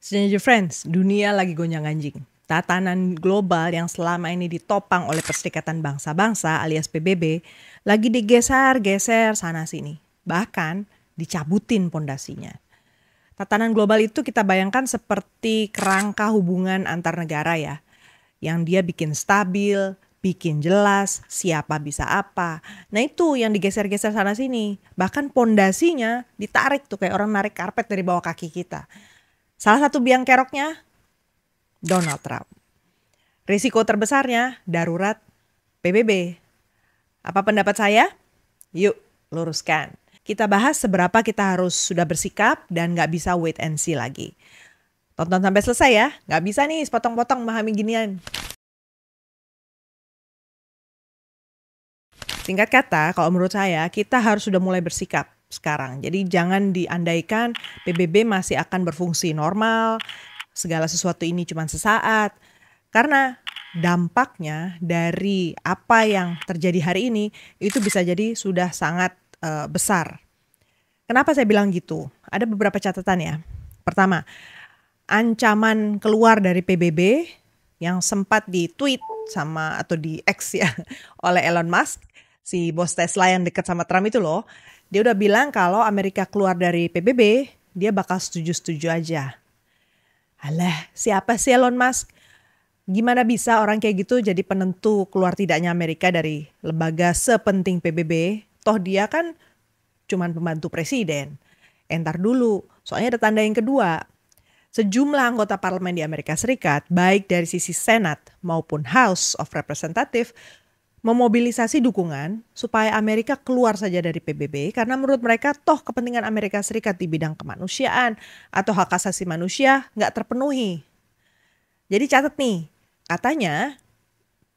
Stranger Friends, dunia lagi gonjang-ganjing. Tatanan global yang selama ini ditopang oleh Perserikatan Bangsa-Bangsa alias PBB lagi digeser-geser sana-sini. Bahkan dicabutin pondasinya. Tatanan global itu kita bayangkan seperti kerangka hubungan antar negara ya. Yang dia bikin stabil, bikin jelas, siapa bisa apa. Nah itu yang digeser-geser sana-sini. Bahkan pondasinya ditarik tuh kayak orang narik karpet dari bawah kaki kita. Salah satu biang keroknya Donald Trump. Risiko terbesarnya darurat PBB. Apa pendapat saya? Yuk luruskan. Kita bahas seberapa kita harus sudah bersikap dan gak bisa wait and see lagi. Tonton sampai selesai ya. Gak bisa nih sepotong-potong memahami ginian. Singkat kata, kalau menurut saya kita harus sudah mulai bersikap sekarang. Jadi jangan diandaikan PBB masih akan berfungsi normal, segala sesuatu ini cuma sesaat. Karena dampaknya dari apa yang terjadi hari ini itu bisa jadi sudah sangat besar. Kenapa saya bilang gitu? Ada beberapa catatan ya. Pertama, ancaman keluar dari PBB yang sempat di-tweet sama atau di X ya oleh Elon Musk, si bos Tesla yang dekat sama Trump itu loh. Dia udah bilang kalau Amerika keluar dari PBB, dia bakal setuju-setuju aja. Alah, siapa sih Elon Musk? Gimana bisa orang kayak gitu jadi penentu keluar tidaknya Amerika dari lembaga sepenting PBB? Toh dia kan cuman pembantu presiden. Entar dulu, soalnya ada tanda yang kedua. Sejumlah anggota parlemen di Amerika Serikat, baik dari sisi Senat maupun House of Representatives, memobilisasi dukungan supaya Amerika keluar saja dari PBB karena menurut mereka toh kepentingan Amerika Serikat di bidang kemanusiaan atau hak asasi manusia nggak terpenuhi. Jadi catat nih, katanya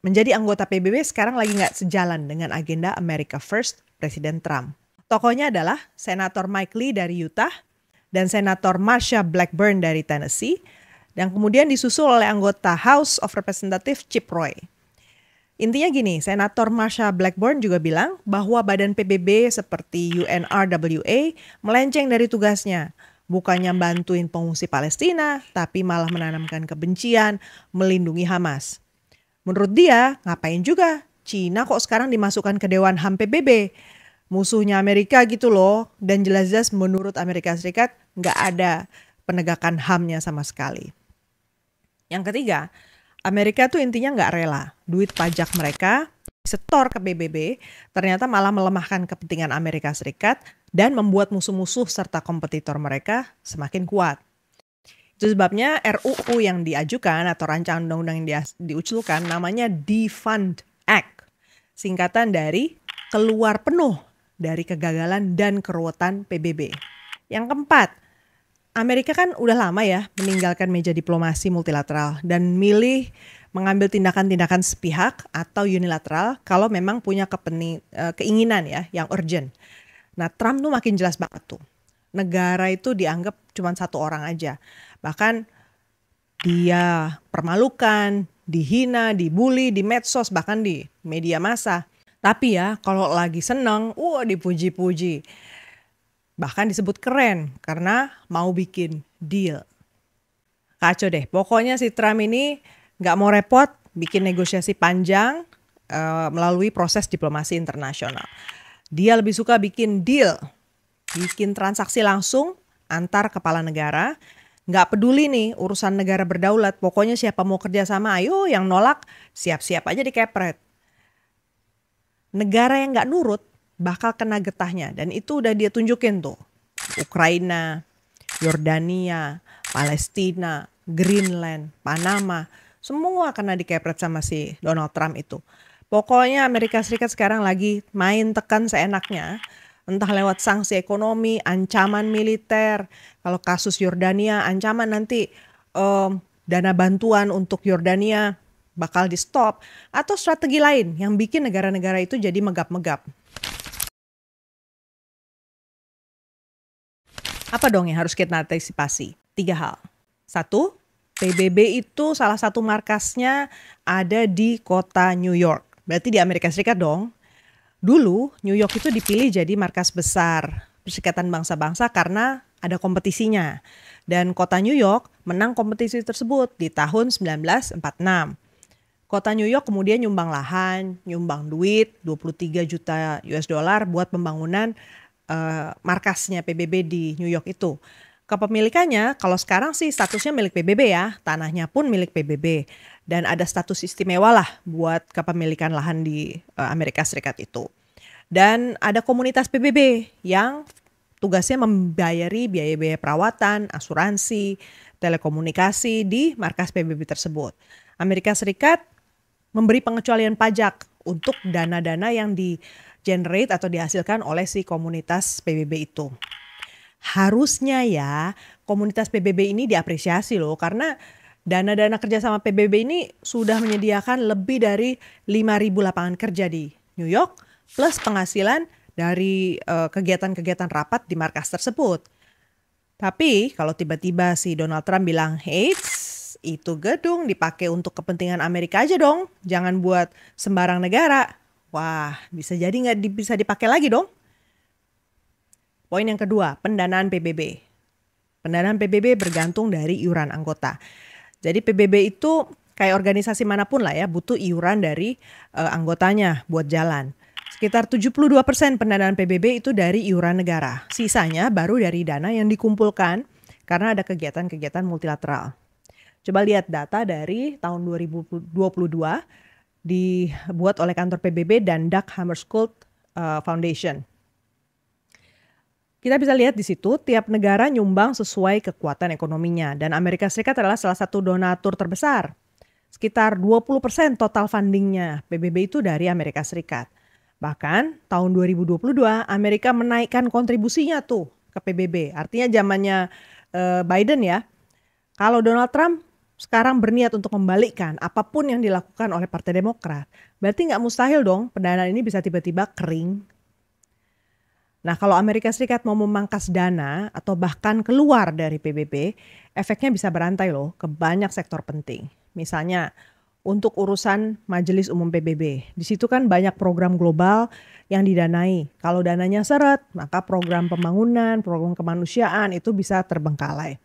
menjadi anggota PBB sekarang lagi nggak sejalan dengan agenda America First Presiden Trump. Tokohnya adalah Senator Mike Lee dari Utah dan Senator Marsha Blackburn dari Tennessee, dan kemudian disusul oleh anggota House of Representatives Chip Roy. Intinya gini, Senator Marsha Blackburn juga bilang bahwa badan PBB seperti UNRWA melenceng dari tugasnya. Bukannya bantuin pengungsi Palestina, tapi malah menanamkan kebencian, melindungi Hamas. Menurut dia, ngapain juga Cina kok sekarang dimasukkan ke Dewan HAM PBB? Musuhnya Amerika gitu loh, dan jelas-jelas menurut Amerika Serikat nggak ada penegakan HAM-nya sama sekali. Yang ketiga, Amerika tuh intinya nggak rela duit pajak mereka setor ke PBB ternyata malah melemahkan kepentingan Amerika Serikat dan membuat musuh-musuh serta kompetitor mereka semakin kuat. Itu sebabnya RUU yang diajukan atau rancangan undang-undang yang diusulkan namanya Defund Act. Singkatan dari keluar penuh dari kegagalan dan keruwetan PBB. Yang keempat, Amerika kan udah lama ya meninggalkan meja diplomasi multilateral dan milih mengambil tindakan-tindakan sepihak atau unilateral kalau memang punya keinginan ya yang urgent. Nah Trump tuh makin jelas banget tuh. Negara itu dianggap cuma satu orang aja. Bahkan dia permalukan, dihina, dibully di medsos, bahkan di media massa. Tapi ya kalau lagi seneng, dipuji-puji. Bahkan disebut keren karena mau bikin deal. Kacau deh, pokoknya si Trump ini gak mau repot bikin negosiasi panjang melalui proses diplomasi internasional. Dia lebih suka bikin deal, bikin transaksi langsung antar kepala negara. Gak peduli nih urusan negara berdaulat, pokoknya siapa mau kerja sama, ayo yang nolak siap-siap aja dikepret. Negara yang gak nurut bakal kena getahnya dan itu udah dia tunjukin tuh. Ukraina, Yordania, Palestina, Greenland, Panama, semua kena dikepret sama si Donald Trump itu. Pokoknya Amerika Serikat sekarang lagi main tekan seenaknya. Entah lewat sanksi ekonomi, ancaman militer. Kalau kasus Yordania, ancaman nanti dana bantuan untuk Yordania bakal di stop. Atau strategi lain yang bikin negara-negara itu jadi megap-megap. Apa dong yang harus kita antisipasi? 3 hal. 1, PBB itu salah satu markasnya ada di kota New York. Berarti di Amerika Serikat dong. Dulu New York itu dipilih jadi markas besar Perserikatan Bangsa-Bangsa karena ada kompetisinya. Dan kota New York menang kompetisi tersebut di tahun 1946. Kota New York kemudian nyumbang lahan, nyumbang duit 23 juta US dollar buat pembangunan markasnya PBB di New York itu. Kepemilikannya kalau sekarang sih statusnya milik PBB ya, tanahnya pun milik PBB. Dan ada status istimewa lah buat kepemilikan lahan di Amerika Serikat itu. Dan ada komunitas PBB yang tugasnya membayari biaya-biaya perawatan, asuransi, telekomunikasi di markas PBB tersebut. Amerika Serikat memberi pengecualian pajak untuk dana-dana yang di-generate atau dihasilkan oleh si komunitas PBB itu. Harusnya ya komunitas PBB ini diapresiasi loh, karena dana-dana kerjasama PBB ini sudah menyediakan lebih dari 5.000 lapangan kerja di New York plus penghasilan dari kegiatan-kegiatan rapat di markas tersebut. Tapi kalau tiba-tiba si Donald Trump bilang, "Eits, itu gedung dipakai untuk kepentingan Amerika aja dong, jangan buat sembarang negara." Wah, bisa jadi nggak bisa dipakai lagi dong. Poin yang kedua, pendanaan PBB. Pendanaan PBB bergantung dari iuran anggota. Jadi PBB itu kayak organisasi manapun lah ya, butuh iuran dari anggotanya buat jalan. Sekitar 72% pendanaan PBB itu dari iuran negara. Sisanya baru dari dana yang dikumpulkan karena ada kegiatan-kegiatan multilateral. Coba lihat data dari tahun 2022 dibuat oleh kantor PBB dan Dag Hammarskjöld Foundation. Kita bisa lihat di situ tiap negara nyumbang sesuai kekuatan ekonominya dan Amerika Serikat adalah salah satu donatur terbesar. Sekitar 20% total fundingnya PBB itu dari Amerika Serikat. Bahkan tahun 2022 Amerika menaikkan kontribusinya tuh ke PBB. Artinya zamannya Biden ya. Kalau Donald Trump sekarang berniat untuk membalikkan apapun yang dilakukan oleh Partai Demokrat, berarti nggak mustahil dong pendanaan ini bisa tiba-tiba kering. Nah, kalau Amerika Serikat mau memangkas dana atau bahkan keluar dari PBB, efeknya bisa berantai loh ke banyak sektor penting. Misalnya untuk urusan Majelis Umum PBB. Di situ kan banyak program global yang didanai. Kalau dananya seret, maka program pembangunan, program kemanusiaan itu bisa terbengkalai.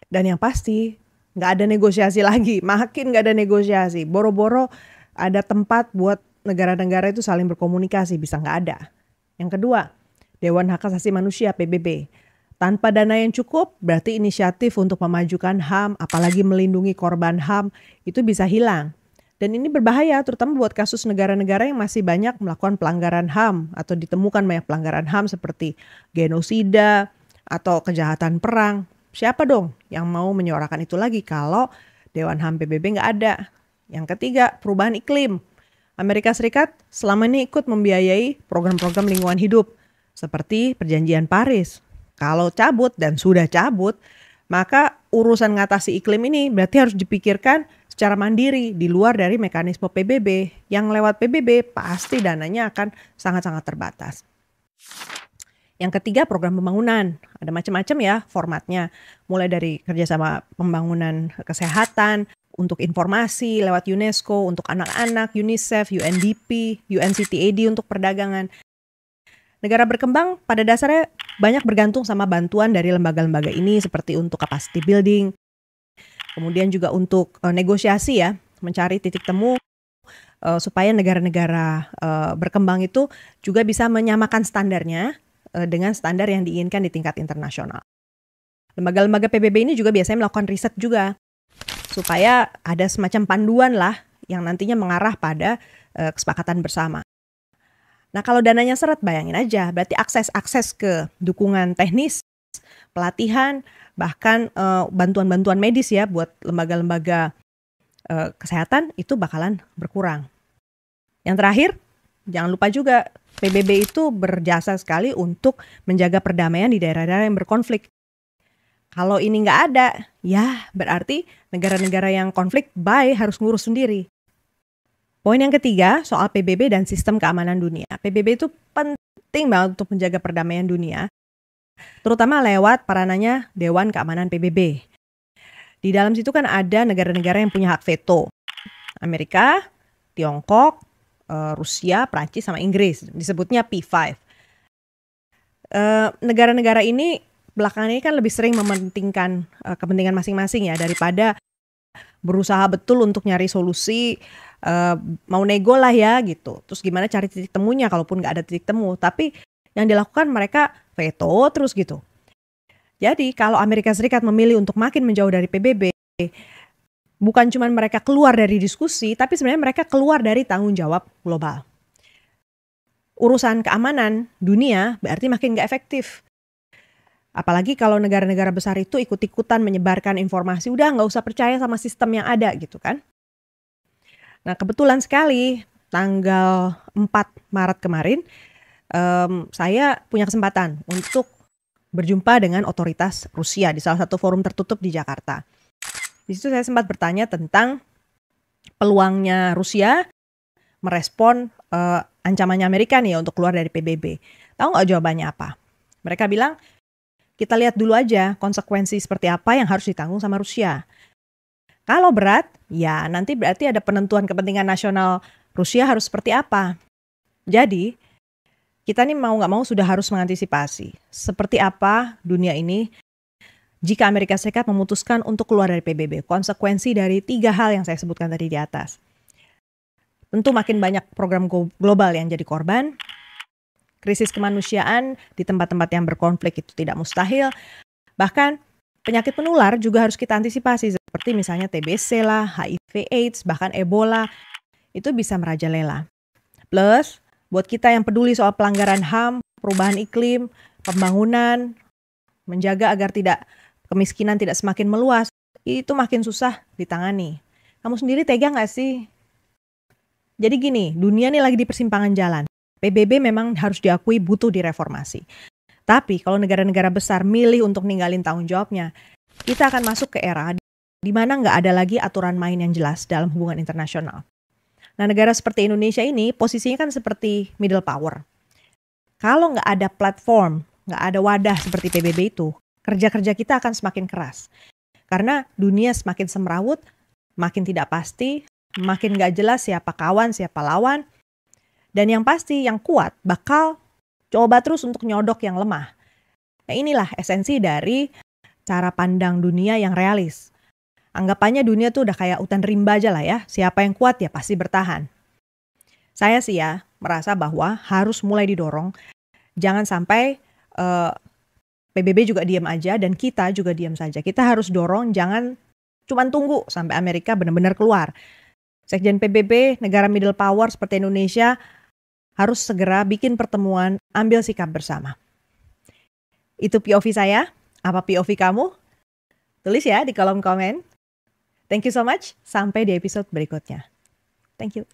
Dan yang pasti nggak ada negosiasi lagi, makin nggak ada negosiasi. Boro-boro ada tempat buat negara-negara itu saling berkomunikasi, bisa nggak ada. Yang kedua, Dewan Hak Asasi Manusia PBB. Tanpa dana yang cukup, berarti inisiatif untuk memajukan HAM, apalagi melindungi korban HAM, itu bisa hilang. Dan ini berbahaya terutama buat kasus negara-negara yang masih banyak melakukan pelanggaran HAM atau ditemukan banyak pelanggaran HAM seperti genosida atau kejahatan perang. Siapa dong yang mau menyuarakan itu lagi kalau Dewan HAM PBB nggak ada? Yang ketiga, perubahan iklim. Amerika Serikat selama ini ikut membiayai program-program lingkungan hidup seperti Perjanjian Paris. Kalau cabut dan sudah cabut, maka urusan ngatasi iklim ini berarti harus dipikirkan secara mandiri di luar dari mekanisme PBB. Yang lewat PBB pasti dananya akan sangat-sangat terbatas. Yang ketiga, program pembangunan. Ada macam-macam ya formatnya. Mulai dari kerjasama pembangunan kesehatan, untuk informasi lewat UNESCO, untuk anak-anak, UNICEF, UNDP, UNCTAD untuk perdagangan. Negara berkembang pada dasarnya banyak bergantung sama bantuan dari lembaga-lembaga ini seperti untuk capacity building, kemudian juga untuk negosiasi ya, mencari titik temu supaya negara-negara berkembang itu juga bisa menyamakan standarnya dengan standar yang diinginkan di tingkat internasional. Lembaga-lembaga PBB ini juga biasanya melakukan riset juga supaya ada semacam panduan lah yang nantinya mengarah pada kesepakatan bersama. Nah, kalau dananya seret, bayangin aja, berarti akses ke dukungan teknis, pelatihan, bahkan bantuan-bantuan medis ya buat lembaga-lembaga kesehatan itu bakalan berkurang. Yang terakhir, jangan lupa juga PBB itu berjasa sekali untuk menjaga perdamaian di daerah-daerah yang berkonflik. Kalau ini nggak ada, ya berarti negara-negara yang konflik harus ngurus sendiri. Poin yang ketiga soal PBB dan sistem keamanan dunia. PBB itu penting banget untuk menjaga perdamaian dunia, terutama lewat peranannya Dewan Keamanan PBB. Di dalam situ kan ada negara-negara yang punya hak veto. Amerika, Tiongkok, Rusia, Prancis, sama Inggris. Disebutnya P5. Negara-negara ini belakangan ini kan lebih sering mementingkan kepentingan masing-masing ya, daripada berusaha betul untuk nyari solusi, mau nego lah ya gitu. Terus gimana cari titik temunya kalaupun nggak ada titik temu. Tapi yang dilakukan mereka veto terus gitu. Jadi kalau Amerika Serikat memilih untuk makin menjauh dari PBB, bukan cuma mereka keluar dari diskusi, tapi sebenarnya mereka keluar dari tanggung jawab global. Urusan keamanan dunia berarti makin nggak efektif. Apalagi kalau negara-negara besar itu ikut-ikutan menyebarkan informasi, udah nggak usah percaya sama sistem yang ada gitu kan. Nah kebetulan sekali tanggal 4 Maret kemarin, saya punya kesempatan untuk berjumpa dengan otoritas Rusia di salah satu forum tertutup di Jakarta. Di situ saya sempat bertanya tentang peluangnya Rusia merespon ancamannya Amerika nih untuk keluar dari PBB. Tahu nggak jawabannya apa? Mereka bilang, kita lihat dulu aja konsekuensi seperti apa yang harus ditanggung sama Rusia. Kalau berat, ya nanti berarti ada penentuan kepentingan nasional Rusia harus seperti apa. Jadi, kita nih mau nggak mau sudah harus mengantisipasi seperti apa dunia ini jika Amerika Serikat memutuskan untuk keluar dari PBB. Konsekuensi dari 3 hal yang saya sebutkan tadi di atas. Tentu makin banyak program global yang jadi korban. Krisis kemanusiaan di tempat-tempat yang berkonflik itu tidak mustahil. Bahkan penyakit penular juga harus kita antisipasi seperti misalnya TBC lah, HIV AIDS, bahkan Ebola. Itu bisa merajalela. Plus, buat kita yang peduli soal pelanggaran HAM, perubahan iklim, pembangunan, menjaga agar kemiskinan tidak semakin meluas, itu makin susah ditangani. Kamu sendiri tega nggak sih? Jadi gini, dunia nih lagi di persimpangan jalan. PBB memang harus diakui butuh direformasi. Tapi kalau negara-negara besar milih untuk ninggalin tanggung jawabnya, kita akan masuk ke era di mana nggak ada lagi aturan main yang jelas dalam hubungan internasional. Nah, negara seperti Indonesia ini posisinya kan seperti middle power. Kalau nggak ada platform, nggak ada wadah seperti PBB itu, kerja-kerja kita akan semakin keras. Karena dunia semakin semrawut, makin tidak pasti, makin nggak jelas siapa kawan, siapa lawan. Dan yang pasti, yang kuat bakal coba terus untuk nyodok yang lemah. Nah, inilah esensi dari cara pandang dunia yang realis. Anggapannya dunia tuh udah kayak hutan rimba aja lah ya. Siapa yang kuat ya pasti bertahan. Saya sih ya merasa bahwa harus mulai didorong. Jangan sampai PBB juga diam aja dan kita juga diam saja. Kita harus dorong, jangan cuma tunggu sampai Amerika benar-benar keluar. Sekjen PBB, negara middle power seperti Indonesia harus segera bikin pertemuan, ambil sikap bersama. Itu POV saya. Apa POV kamu? Tulis ya di kolom komen. Thank you so much. Sampai di episode berikutnya. Thank you.